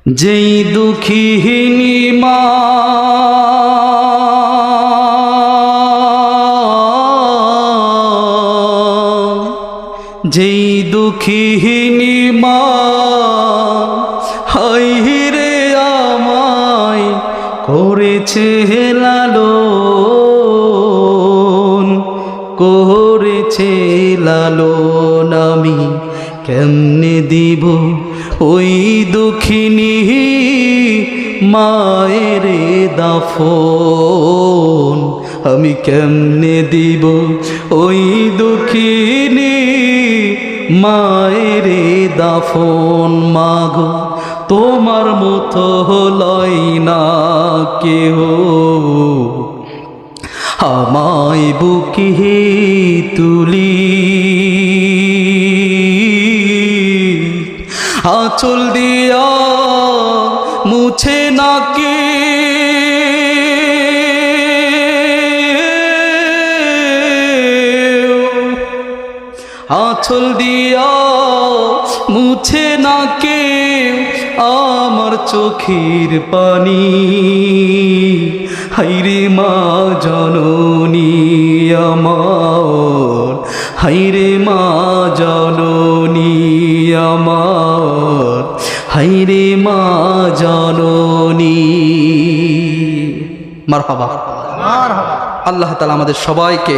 যেই দুঃখিনী মা যেই দুঃখিনী মা হায় রে আমায় করেছে লালন করেছে লালন আমি কেমনে দিব ওই দুঃখিনী মায়ের দাফন আমি কেমনে দিব ওই দুঃখিনী মায়ের দাফন মাগো তোমার মতো লয় না কেহ আমায় বুকে তুলি আঁচল দিয়া মুছে নাকে আঁচল দিয়া মুছে নাকে আমার চোখের পানি হাইরে মা জননী আমার হাইরে মা জননী আমার হাইরে মা জননী মারহাবা। আল্লাহ তাআলা আমাদের সবাইকে